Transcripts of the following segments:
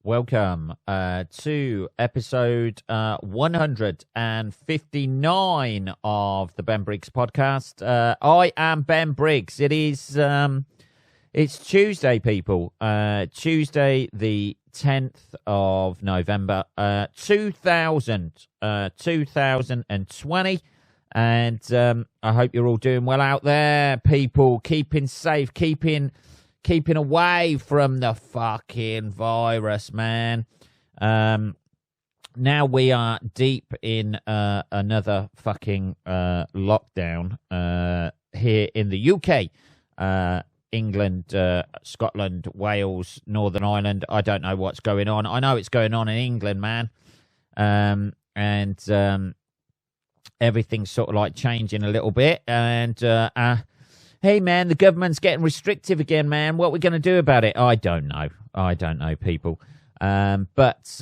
Welcome to episode 159 of the Ben Briggs podcast. I am Ben Briggs. It's Tuesday, people. Tuesday, the 10th of November, 2020. And I hope you're all doing well out there, people. Keeping safe, keeping away from the fucking virus, man. Now we are deep in another fucking lockdown here in the UK. England, Scotland, Wales, Northern Ireland. I don't know what's going on. I know it's going on in England, man. And everything's sort of like changing a little bit. And hey, man, the government's getting restrictive again, man. What are we going to do about it? I don't know, people. But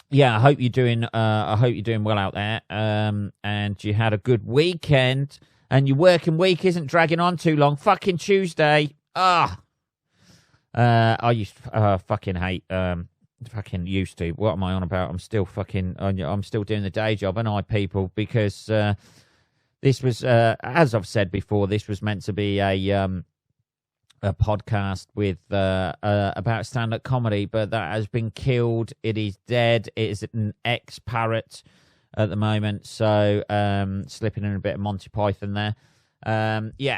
yeah, I hope you're doing well out there. And you had a good weekend. And your working week isn't dragging on too long. Fucking Tuesday. I fucking hate. Fucking used to. What am I on about? I'm still doing the day job, and people, because this was, as I've said before, this was meant to be a podcast with about stand-up comedy, but that has been killed. It is dead. It is an ex-parrot at the moment, so slipping in a bit of Monty Python there.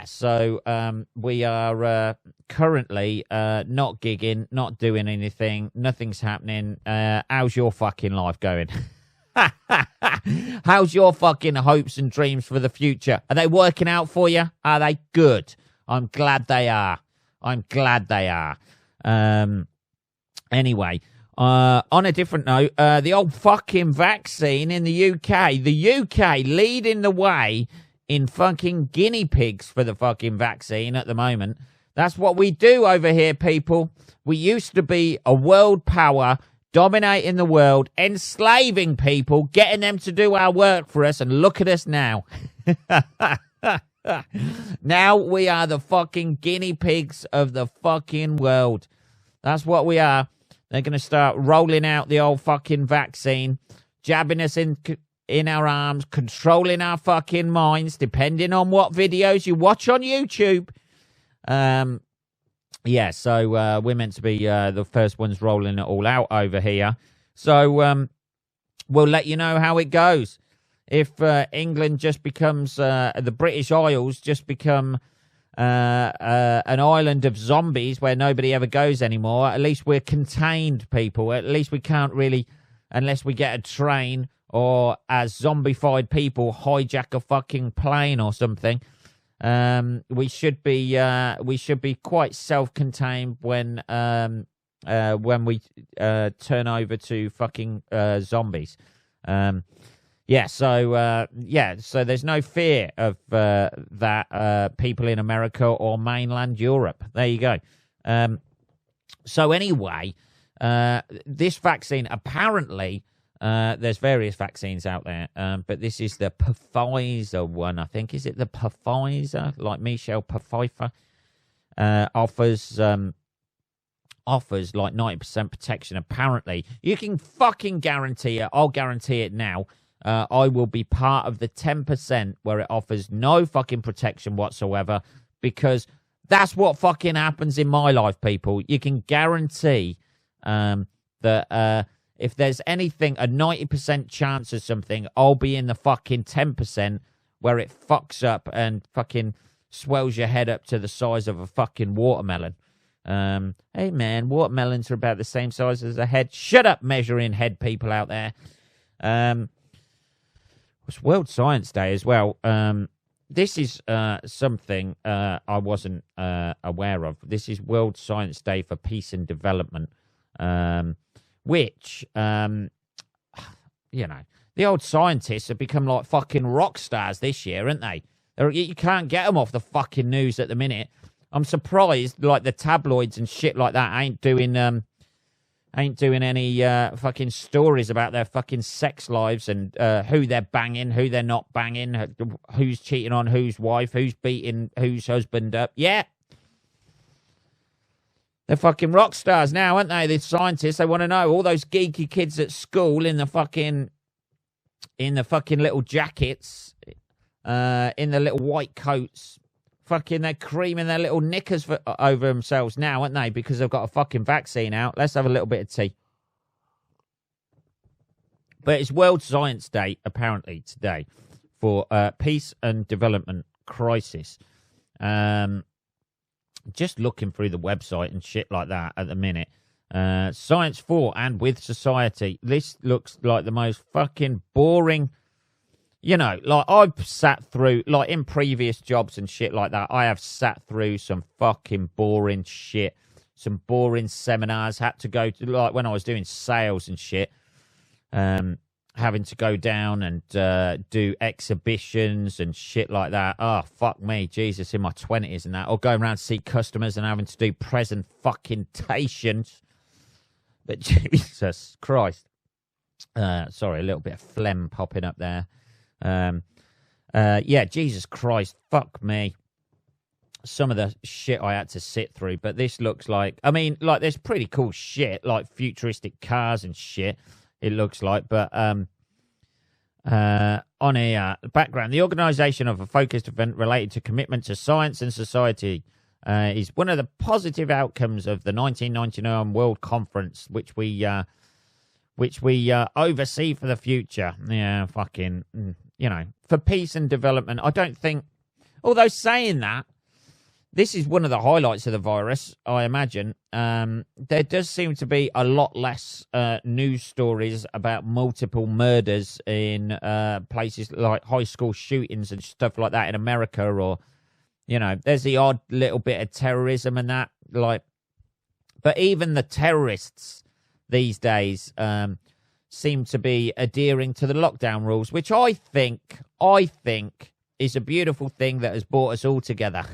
So we are currently not gigging, not doing anything, nothing's happening. How's your fucking life going? How's your fucking hopes and dreams for the future? Are they working out for you? Are they good? I'm glad they are. Anyway, on a different note, the old fucking vaccine in the UK. The UK leading the way in fucking guinea pigs for the fucking vaccine at the moment. That's what we do over here, people. We used to be a world power, dominating the world, enslaving people, getting them to do our work for us, and look at us now. Now we are the fucking guinea pigs of the fucking world. That's what we are. They're going to start rolling out the old fucking vaccine, jabbing us in our arms, controlling our fucking minds, depending on what videos you watch on YouTube. So we're meant to be the first ones rolling it all out over here. So we'll let you know how it goes. If England just becomes, the British Isles just become an island of zombies where nobody ever goes anymore, at least we're contained, people. At least we can't really, unless we get a train or as zombified people hijack a fucking plane or something. We should be quite self-contained when we turn over to fucking zombies. So there's no fear of that people in America or mainland Europe. There you go. So anyway, this vaccine, apparently, there's various vaccines out there, but this is the Pfizer one, I think. Is it the Pfizer? Like Michelle Pfeiffer offers like 90% protection, apparently. You can fucking guarantee it. I'll guarantee it now. I will be part of the 10% where it offers no fucking protection whatsoever, because that's what fucking happens in my life, people. You can guarantee that if there's anything, a 90% chance of something, I'll be in the fucking 10% where it fucks up and fucking swells your head up to the size of a fucking watermelon. Hey, man, watermelons are about the same size as a head. Shut up, measuring head people out there. It's World Science Day as well. This is something I wasn't aware of. This is World Science Day for Peace and Development, which, the old scientists have become like fucking rock stars this year, aren't they? You can't get them off the fucking news at the minute. I'm surprised, like, the tabloids and shit like that ain't doing any fucking stories about their fucking sex lives and who they're banging, who they're not banging, who's cheating on whose wife, who's beating whose husband up. Yeah. They're fucking rock stars now, aren't they? The scientists, they want to know. All those geeky kids at school in the fucking little jackets, in the little white coats, fucking they're creaming their little knickers over themselves now, aren't they? Because they've got a fucking vaccine out. Let's have a little bit of tea. But it's World Science Day, apparently, today, for peace and development crisis. Just looking through the website and shit like that at the minute. Science for and with society. This looks like the most fucking boring. You know, like I've sat through, like in previous jobs and shit like that, I have sat through some fucking boring shit. Some boring seminars. Had to go to, like when I was doing sales and shit. Having to go down and do exhibitions and shit like that. Oh, fuck me, Jesus, in my 20s and that. Or going around to see customers and having to do presentations. But Jesus Christ. Sorry, a little bit of phlegm popping up there. Yeah, Jesus Christ, fuck me. Some of the shit I had to sit through. But this looks like, I mean, like there's pretty cool shit, like futuristic cars and shit. It looks like, but on a background, the organisation of a focused event related to commitment to science and society is one of the positive outcomes of the 1999 World Conference, which we oversee for the future. Yeah, fucking, you know, for peace and development. I don't think, although saying that, this is one of the highlights of the virus, I imagine. There does seem to be a lot less news stories about multiple murders in places like high school shootings and stuff like that in America, or, you know, there's the odd little bit of terrorism and that. Like, but even the terrorists these days seem to be adhering to the lockdown rules, which I think is a beautiful thing that has brought us all together.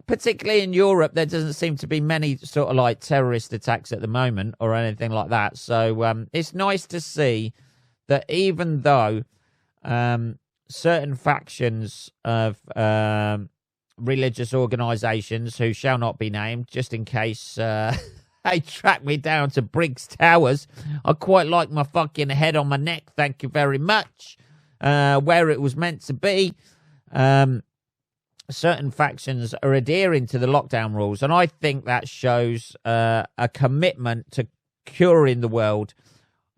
Particularly in Europe, there doesn't seem to be many sort of like terrorist attacks at the moment or anything like that. So it's nice to see that even though certain factions of religious organisations who shall not be named, just in case they track me down to Briggs Towers, I quite like my fucking head on my neck, thank you very much, where it was meant to be. Certain factions are adhering to the lockdown rules, and I think that shows a commitment to curing the world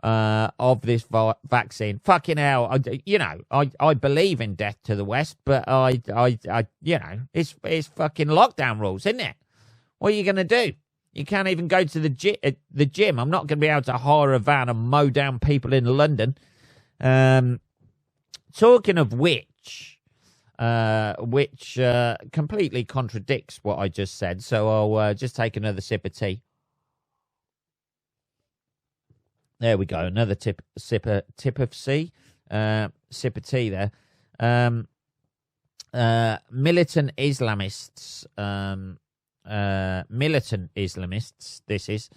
of this vaccine. Fucking hell, I believe in death to the West, but I it's fucking lockdown rules, isn't it? What are you gonna do? You can't even go to the gym. I'm not going to be able to hire a van and mow down people in London. Talking of which completely contradicts what I just said. So I'll just take another sip of tea. There we go. Another sip of tea. Sip of tea there. Militant Islamists. Militant Islamists. This is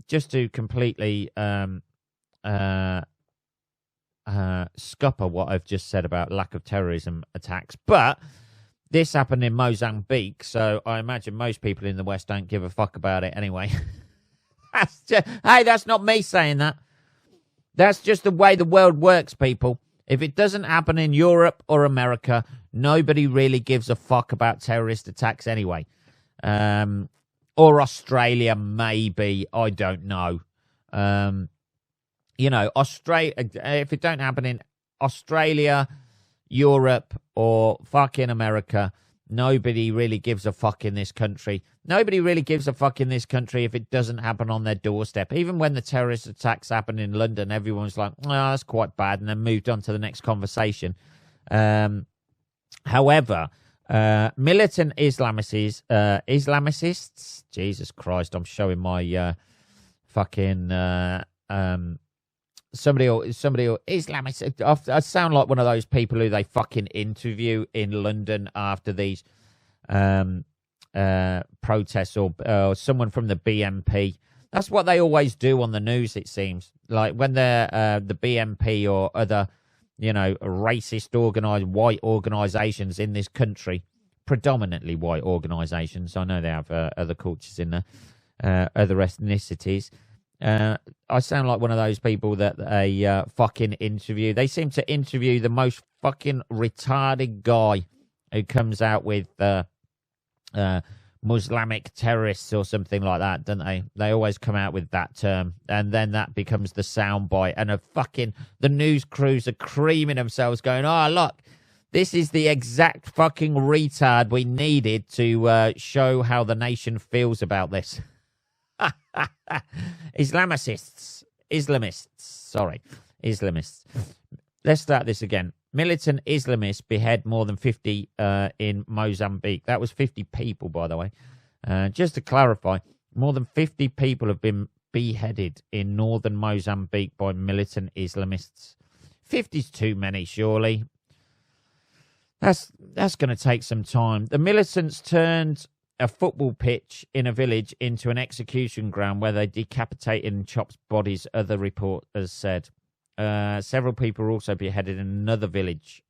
just to completely scupper what I've just said about lack of terrorism attacks. But this happened in Mozambique, so I imagine most people in the West don't give a fuck about it anyway. Hey, that's not me saying that. That's just the way the world works, people. If it doesn't happen in Europe or America, nobody really gives a fuck about terrorist attacks anyway. Or Australia, maybe. I don't know. You know, Australia, if it don't happen in Australia, Europe, or fucking America, nobody really gives a fuck in this country. Nobody really gives a fuck in this country if it doesn't happen on their doorstep. Even when the terrorist attacks happen in London, everyone's like, oh, that's quite bad, and then moved on to the next conversation. However, militant Islamicists, Jesus Christ, I'm showing my fucking somebody or Islamist. I sound like one of those people who they fucking interview in London after these protests, or someone from the BNP. That's what they always do on the news, it seems. Like when they're the BNP or other, you know, racist white organizations in this country predominantly white organisations. I know they have other cultures in there, other ethnicities. I sound like one of those people that they fucking interview. They seem to interview the most fucking retarded guy who comes out with Muslimic terrorists or something like that, don't they? They always come out with that term, and then that becomes the soundbite, and the news crews are creaming themselves going, oh, look, this is the exact fucking retard we needed to show how the nation feels about this. Islamists. Let's start this again. Militant Islamists behead more than 50 in Mozambique. That was 50 people, by the way. Just to clarify, more than 50 people have been beheaded in northern Mozambique by militant Islamists. 50's too many, surely. That's going to take some time. The militants turned a football pitch in a village into an execution ground where they decapitated and chopped bodies, other reporters said. Several people were also beheaded in another village.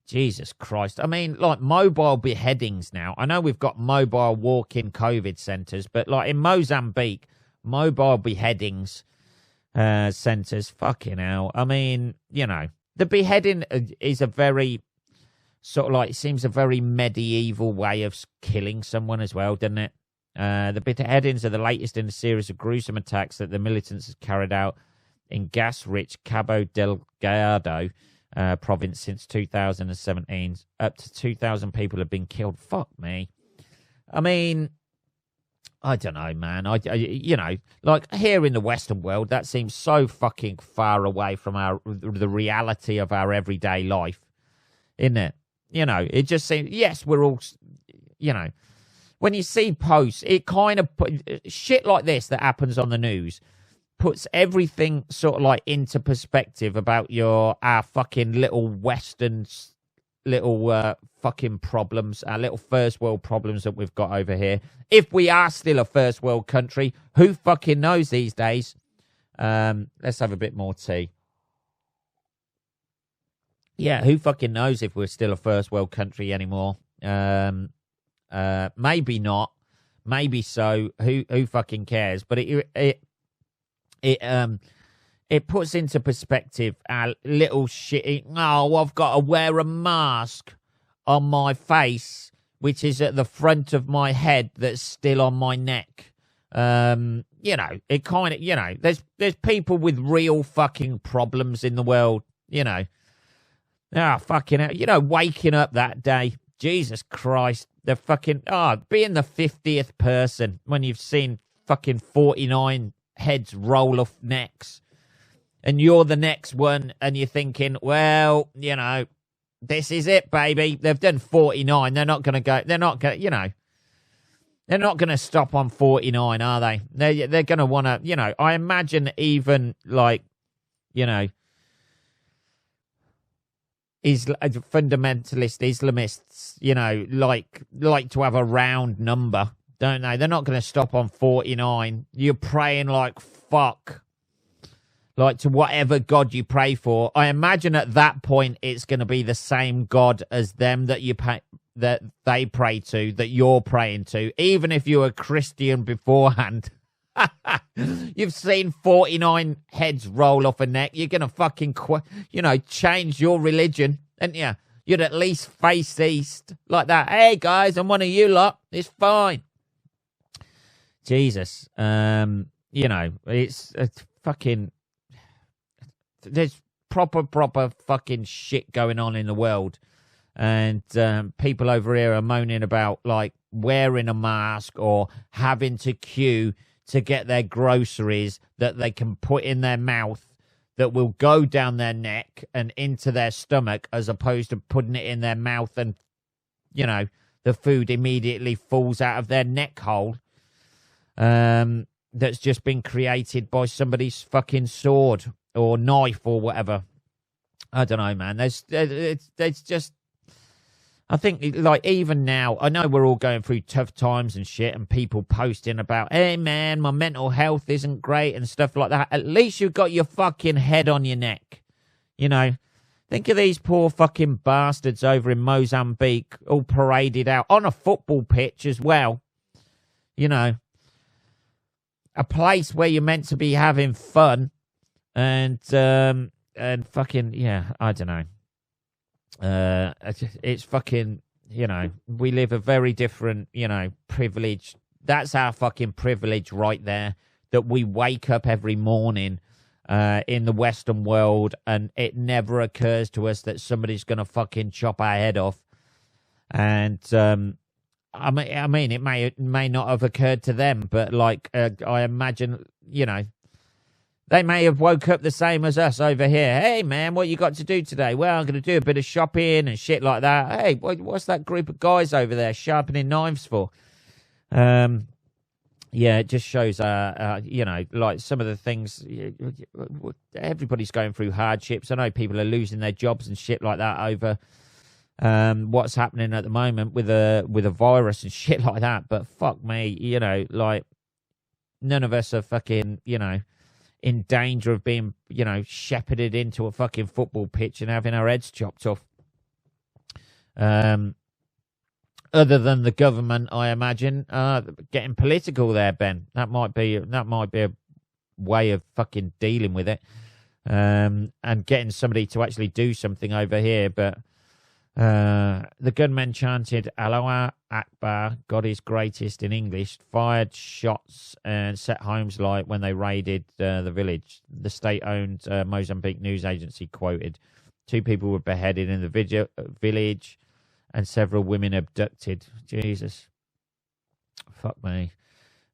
Jesus Christ. I mean, like mobile beheadings now. I know we've got mobile walk-in COVID centres, but like in Mozambique, mobile beheadings centres, fucking hell. I mean, you know, the beheading is a very sort of like, it seems a very medieval way of killing someone as well, doesn't it? The beheadings are the latest in a series of gruesome attacks that the militants have carried out in gas-rich Cabo Delgado province since 2017. Up to 2,000 people have been killed. Fuck me. I mean, I don't know, man. You know, like here in the Western world, that seems so fucking far away from the reality of our everyday life, isn't it? You know, it just seems, yes, we're all, you know, when you see posts, it kind of, shit like this that happens on the news puts everything sort of like into perspective about our fucking little Western, little fucking problems, our little first world problems that we've got over here. If we are still a first world country, who fucking knows these days? Let's have a bit more tea. Yeah, who fucking knows if we're still a first world country anymore? Maybe not. Maybe so. Who fucking cares? But it puts into perspective our little shitty, oh, I've got to wear a mask on my face, which is at the front of my head that's still on my neck. You know, it kind of, you know, there's people with real fucking problems in the world, you know. Ah, fucking hell. You know, waking up that day, Jesus Christ, the fucking, being the 50th person when you've seen fucking 49 heads roll off necks, and you're the next one, and you're thinking, well, you know, this is it, baby. They've done 49. They're not going to, you know, they're not going to stop on 49, are they? They're going to want to, you know, I imagine even like, you know, fundamentalist Islamists, you know, like to have a round number, don't they? They're not going to stop on 49. You're praying like fuck, like to whatever God you pray for. I imagine at that point it's going to be the same God as them that that they pray to, that you're praying to, even if you're a Christian beforehand. You've seen 49 heads roll off a neck. You're going to fucking, you know, change your religion, and you? You'd at least face east like that. Hey, guys, I'm one of you lot. It's fine. Jesus. You know, it's fucking, there's proper fucking shit going on in the world. And people over here are moaning about, like, wearing a mask or having to queue to get their groceries that they can put in their mouth that will go down their neck and into their stomach, as opposed to putting it in their mouth and, you know, the food immediately falls out of their neck hole. That's just been created by somebody's fucking sword or knife or whatever. I don't know, man. There's just, I think, like, even now, I know we're all going through tough times and shit, and people posting about, hey, man, my mental health isn't great and stuff like that. At least you've got your fucking head on your neck. You know, Think of these poor fucking bastards over in Mozambique, all paraded out on a football pitch as well. You know, a place where you're meant to be having fun, and fucking, yeah, I don't know. It's fucking, you know, we live a very different, you know, privilege. That's our fucking privilege right there, that we wake up every morning in the Western world, and it never occurs to us that somebody's going to fucking chop our head off. And I mean, it may not have occurred to them, but like I imagine, you know, they may have woke up the same as us over here. Hey, man, what you got to do today? Well, I'm going to do a bit of shopping and shit like that. Hey, what's that group of guys over there sharpening knives for? Yeah, it just shows, you know, like some of the things. Everybody's going through hardships. I know people are losing their jobs and shit like that over what's happening at the moment with a virus and shit like that. But fuck me, you know, like none of us are fucking, you know, in danger of being, you know, shepherded into a fucking football pitch and having our heads chopped off. Other than the government, I imagine, getting political there, Ben. That might be a way of fucking dealing with it, and getting somebody to actually do something over here. But the gunmen chanted "Allahu Akbar, God is greatest" in English, fired shots and set homes alight when they raided the village. The state-owned Mozambique news agency quoted, 2 people were beheaded in the village, and several women abducted. Jesus. Fuck me.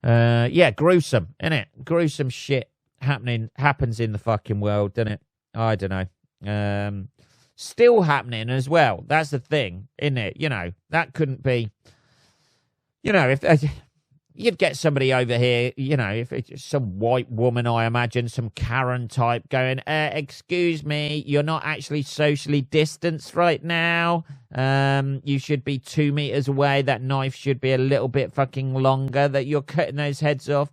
Yeah, gruesome, innit? Gruesome shit happens in the fucking world, doesn't it? I don't know. Still happening as well. That's the thing, isn't it? You know, that couldn't be... You know, if you'd get somebody over here, you know, if it's some white woman, I imagine, some Karen type going, excuse me, you're not actually socially distanced right now. You should be 2 meters away. That knife should be a little bit fucking longer, that you're cutting those heads off.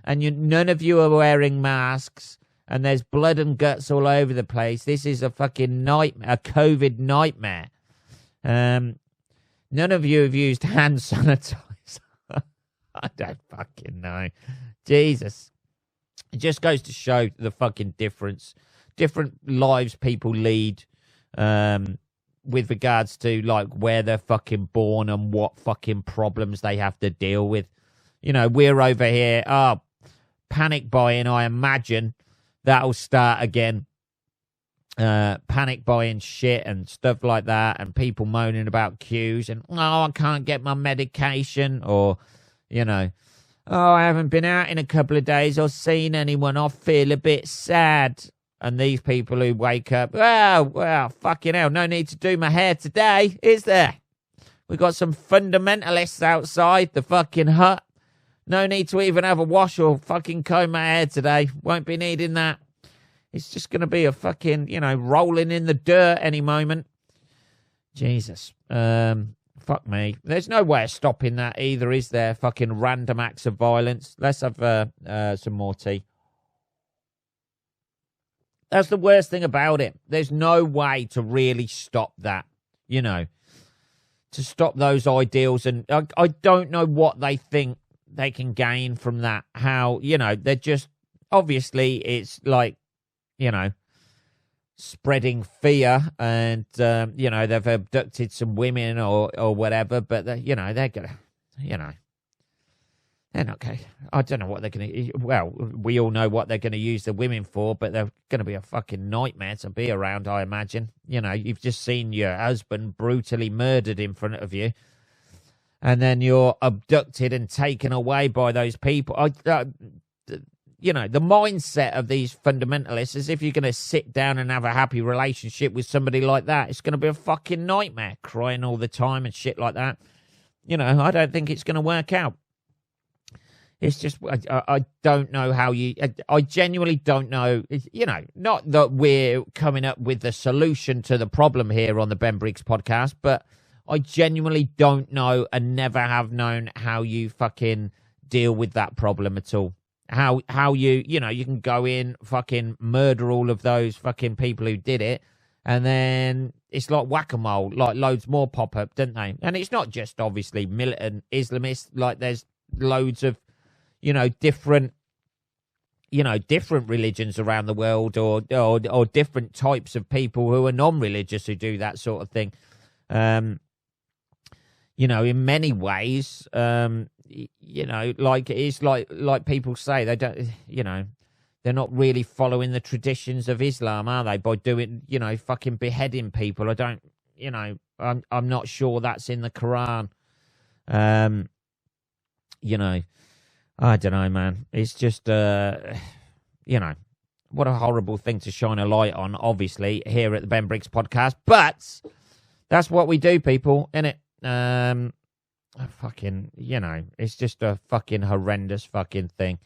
And none of you are wearing masks. And there's blood and guts all over the place. This is a fucking nightmare, a COVID nightmare. None of you have used hand sanitizer. I don't fucking know. Jesus. It just goes to show the fucking different lives people lead with regards to like where they're fucking born and what fucking problems they have to deal with. You know, we're over here, panic buying, I imagine that'll start again. Panic buying shit and stuff like that, and people moaning about queues and, I can't get my medication, or, you know, I haven't been out in a couple of days or seen anyone, I feel a bit sad. And these people who wake up, well, fucking hell, no need to do my hair today, is there? We got some fundamentalists outside the fucking hut. No need to even have a wash or fucking comb my hair today. Won't be needing that. It's just going to be a fucking, you know, rolling in the dirt any moment. Jesus. Fuck me. There's no way of stopping that either, is there? Fucking random acts of violence. Let's have some more tea. That's the worst thing about it. There's no way to really stop that, you know, to stop those ideals. And I don't know what they think they can gain from that. How, you know, they're just, obviously it's like, you know, spreading fear, and, you know, they've abducted some women or whatever, but, you know, they're going to, you know, they're not going to, I don't know what they're going to, well, we all know what they're going to use the women for, but they're going to be a fucking nightmare to be around, I imagine. You know, you've just seen your husband brutally murdered in front of you, and then you're abducted and taken away by those people. You know, the mindset of these fundamentalists is if you're going to sit down and have a happy relationship with somebody like that, it's going to be a fucking nightmare, crying all the time and shit like that. You know, I don't think it's going to work out. It's just, I don't know how I genuinely don't know, you know, not that we're coming up with the solution to the problem here on the Ben Briggs podcast, but I genuinely don't know and never have known how you fucking deal with that problem at all. How you know, you can go in, fucking murder all of those fucking people who did it, And then it's like whack-a-mole, like loads more pop up, don't they? And it's not just obviously militant Islamists. Like there's loads of, different religions around the world, or different types of people who are non-religious who do that sort of thing. In many ways, like it is like people say, they don't, they're not really following the traditions of Islam, are they? By doing, fucking beheading people. I don't, I'm not sure that's in the Quran. I don't know, man. It's just, what a horrible thing to shine a light on, obviously, here at the Ben Briggs podcast. But that's what we do, people, innit? Fucking, it's just a fucking horrendous fucking thing.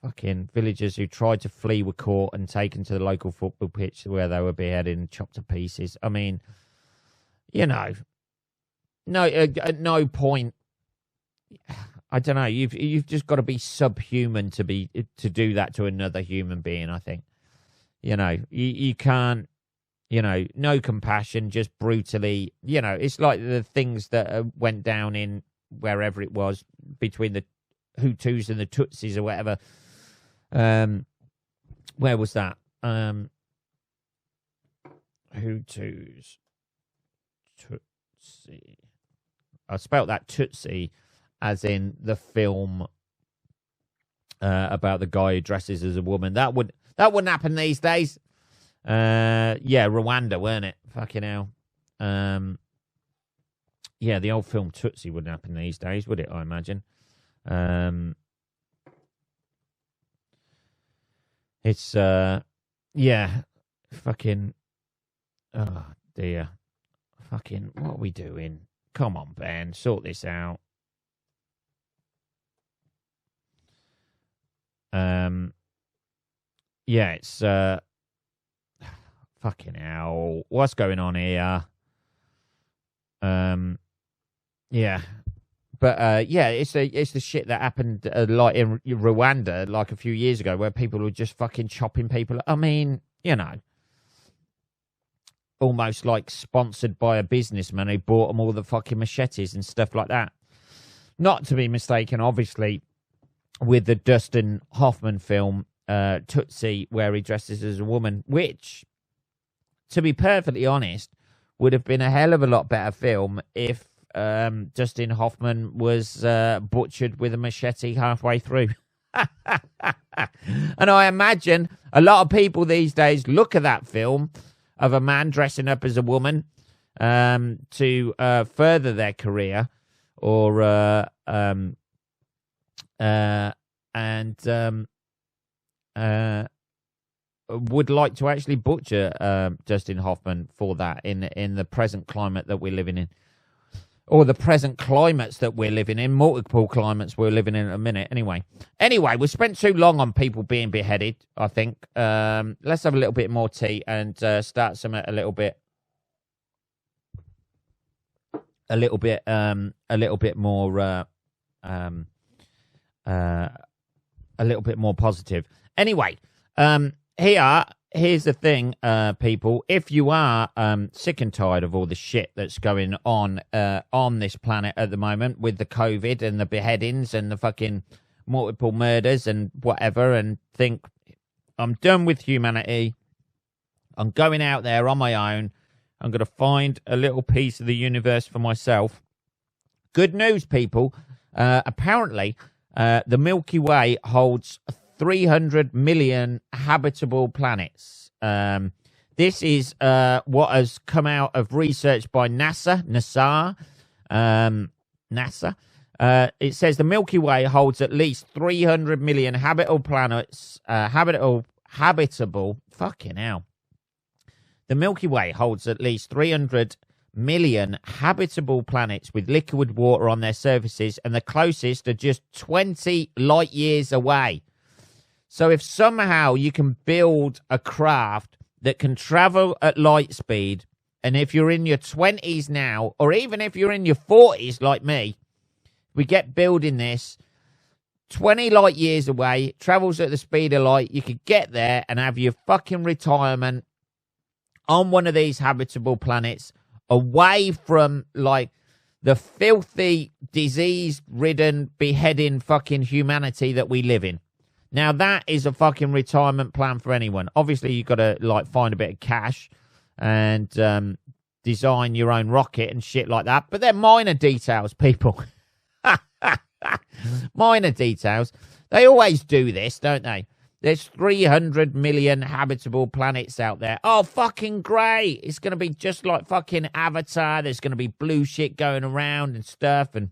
Fucking villagers who tried to flee were caught and taken to the local football pitch where they were beheaded and chopped to pieces. I mean, no, at no point. I don't know. You've just got to be subhuman to do that to another human being. I think, you can't. No compassion, just brutally. It's like the things that went down in wherever it was between the Hutus and the Tutsis or whatever. Where was that? Hutus, Tutsi. I spelt that Tutsi as in the film about the guy who dresses as a woman. That wouldn't happen these days. Rwanda, weren't it? Fucking hell. The old film Tutsi wouldn't happen these days, would it? I imagine. It's fucking. Oh dear, fucking. What are we doing? Come on, Ben, sort this out. It's fucking hell. What's going on here? But it's the shit that happened like in Rwanda like a few years ago, where people were just fucking chopping people. I mean, almost like sponsored by a businessman who bought them all the fucking machetes and stuff like that. Not to be mistaken, obviously, with the Dustin Hoffman film Tootsie, where he dresses as a woman, which, to be perfectly honest, would have been a hell of a lot better film if Dustin Hoffman was butchered with a machete halfway through. And I imagine a lot of people these days look at that film of a man dressing up as a woman to further their career, or would like to actually butcher Dustin Hoffman for that in the present climate that we're living in, or the present climates that we're living in, multiple climates we're living in a minute. Anyway, we spent too long on people being beheaded, I think. Let's have a little bit more tea and start some a little bit more positive. Anyway, here's the thing, people. If you are sick and tired of all the shit that's going on this planet at the moment with the COVID and the beheadings and the fucking multiple murders and whatever, and think, I'm done with humanity, I'm going out there on my own, I'm going to find a little piece of the universe for myself. Good news, people. Apparently, the Milky Way holds 300 million habitable planets. This is what has come out of research by NASA. It says the Milky Way holds at least 300 million habitable planets. Habitable. Fucking hell. The Milky Way holds at least 300 million habitable planets with liquid water on their surfaces, and the closest are just 20 light years away. So if somehow you can build a craft that can travel at light speed, and if you're in your 20s now, or even if you're in your 40s like me, we get building this 20 light years away, travels at the speed of light. You could get there and have your fucking retirement on one of these habitable planets, away from, like, the filthy, disease-ridden, beheading fucking humanity that we live in. Now, that is a fucking retirement plan for anyone. Obviously, you've got to, like, find a bit of cash and design your own rocket and shit like that. But they're minor details, people. Minor details. They always do this, don't they? There's 300 million habitable planets out there. Oh, fucking great. It's going to be just like fucking Avatar. There's going to be blue shit going around and stuff. And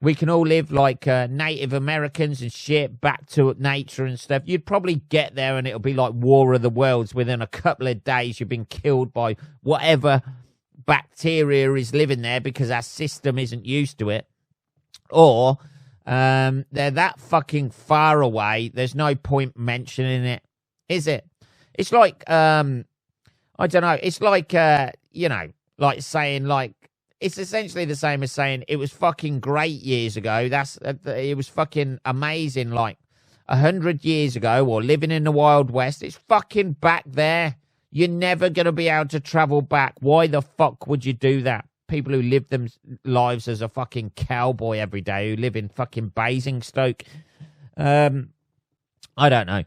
we can all live like Native Americans and shit, back to nature and stuff. You'd probably get there and it'll be like War of the Worlds. Within a couple of days, you've been killed by whatever bacteria is living there because our system isn't used to it. Or they're that fucking far away, there's no point mentioning it, is it? It's like, I don't know, it's like, you know, like saying, like, it's essentially the same as saying it was fucking great years ago. It was fucking amazing, like 100 years ago, or living in the Wild West. It's fucking back there. You're never going to be able to travel back. Why the fuck would you do that? People who live them lives as a fucking cowboy every day, who live in fucking Basingstoke. I don't know.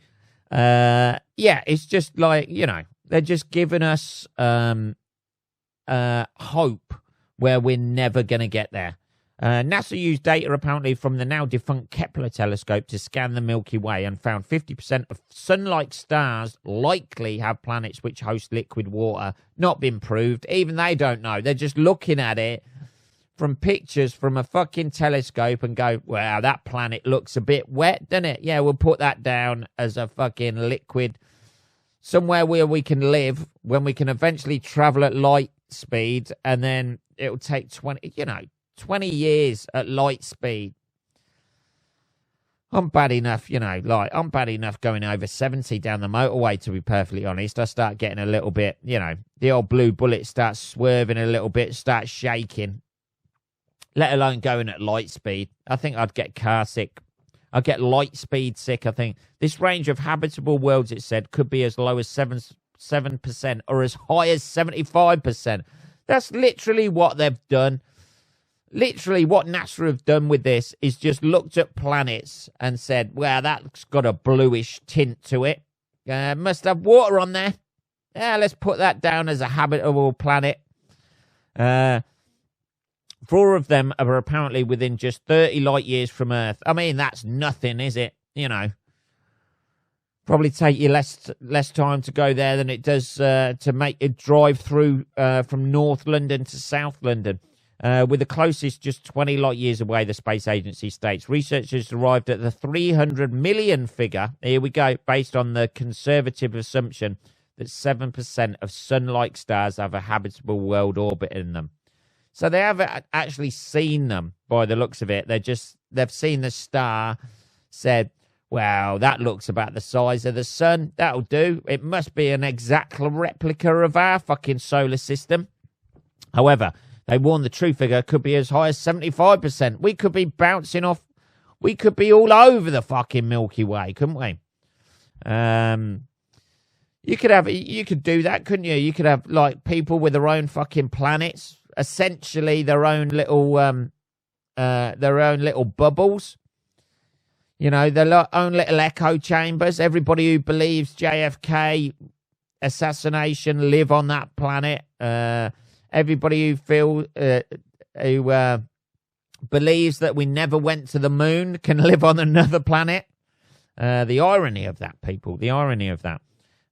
Yeah, it's just like, you know, they're just giving us hope where we're never going to get there. NASA used data apparently from the now defunct Kepler telescope to scan the Milky Way and found 50% of sun-like stars likely have planets which host liquid water. Not been proved. Even they don't know. They're just looking at it from pictures from a fucking telescope and go, wow, that planet looks a bit wet, doesn't it? Yeah, we'll put that down as a fucking liquid. Somewhere where we can live, when we can eventually travel at light speed, and then it'll take 20 years at light speed. I'm bad enough, you know, like, I'm bad enough going over 70 down the motorway, to be perfectly honest. I start getting a little bit, you know, the old blue bullet starts swerving a little bit, starts shaking, let alone going at light speed. I think I'd get car sick. I'd get light speed sick, I think. This range of habitable worlds, it said, could be as low as 7% or as high as 75%. That's literally what they've done. Literally what NASA have done with this is just looked at planets and said, well, that's got a bluish tint to it. Must have water on there. Yeah, let's put that down as a habitable planet. 4 of them are apparently within just 30 light years from Earth. I mean, that's nothing, is it? You know, probably take you less time to go there than it does to make it drive through from North London to South London. With the closest just 20 light years away, the space agency states. Researchers arrived at the 300 million figure, here we go, based on the conservative assumption that 7% of sun-like stars have a habitable world orbit in them. So they haven't actually seen them by the looks of it. They've seen the star, said, wow, that looks about the size of the sun. That'll do. It must be an exact replica of our fucking solar system. However, they warn the true figure could be as high as 75%. We could be bouncing off. We could be all over the fucking Milky Way, couldn't we? You could do that, couldn't you? You could have like people with their own fucking planets, essentially their own little bubbles. You know, their own little echo chambers. Everybody who believes JFK assassination live on that planet. Everybody who believes that we never went to the moon can live on another planet. The irony of that, people. The irony of that.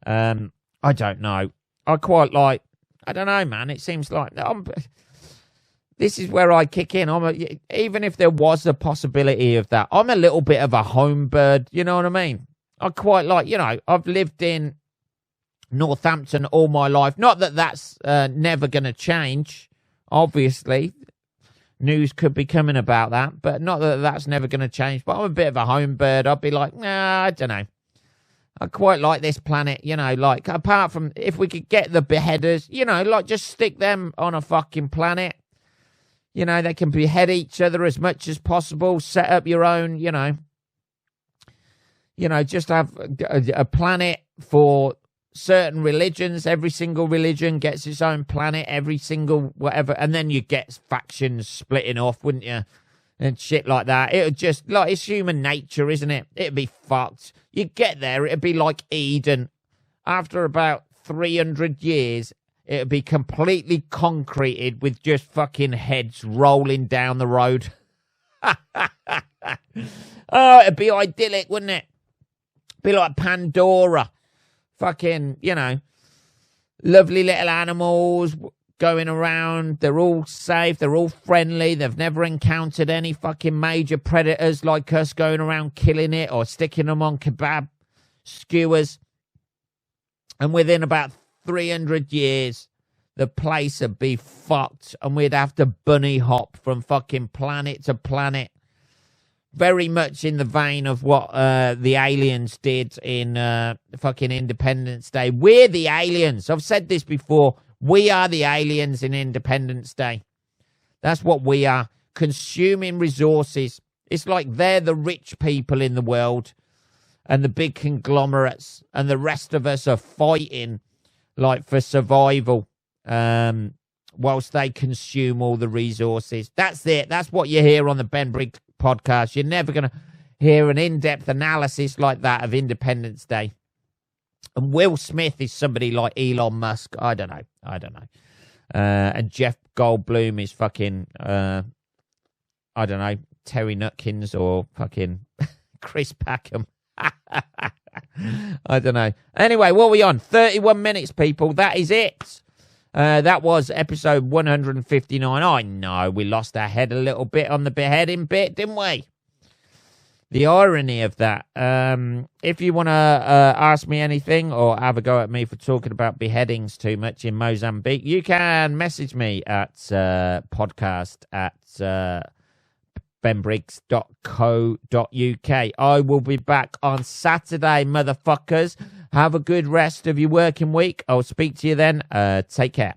I don't know. I don't know, man. It seems like this is where I kick in. Even if there was a possibility of that, I'm a little bit of a home bird. You know what I mean? I quite like, you know, I've lived in Northampton all my life. Not that that's never going to change, obviously. News could be coming about that, but not that that's never going to change. But I'm a bit of a home bird. I'd be like, nah, I don't know. I quite like this planet, you know, like, apart from if we could get the beheaders, you know, like, just stick them on a fucking planet. You know, they can behead each other as much as possible. Set up your own, you know, you know, just have a planet for certain religions. Every single religion gets its own planet, every single whatever. And then you get factions splitting off, wouldn't you? And shit like that. It would just, like, it's human nature, isn't it? It'd be fucked. You get there, it'd be like Eden. After about 300 years, it'd be completely concreted with just fucking heads rolling down the road. Oh, it'd be idyllic, wouldn't it? Be like Pandora. Fucking, you know, lovely little animals going around. They're all safe. They're all friendly. They've never encountered any fucking major predators like us going around killing it or sticking them on kebab skewers. And within about 300 years, the place would be fucked and we'd have to bunny hop from fucking planet to planet. Very much in the vein of what the aliens did in fucking Independence Day. We're the aliens. I've said this before. We are the aliens in Independence Day. That's what we are. Consuming resources. It's like they're the rich people in the world and the big conglomerates, and the rest of us are fighting like for survival whilst they consume all the resources. That's it. That's what you hear on the Ben Briggs podcast. You're never going to hear an in-depth analysis like that of Independence Day. And Will Smith is somebody like Elon Musk. I don't know. And Jeff Goldblum is fucking, I don't know, Terry Nutkins or fucking Chris Packham. I don't know. Anyway, what are we on? 31 minutes, people. That is it. That was episode 159. I know we lost our head a little bit on the beheading bit, didn't we? The irony of that. If you want to ask me anything or have a go at me for talking about beheadings too much in Mozambique, you can message me at podcast at benbriggs.co.uk. I will be back on Saturday, motherfuckers. Have a good rest of your working week. I'll speak to you then. Take care.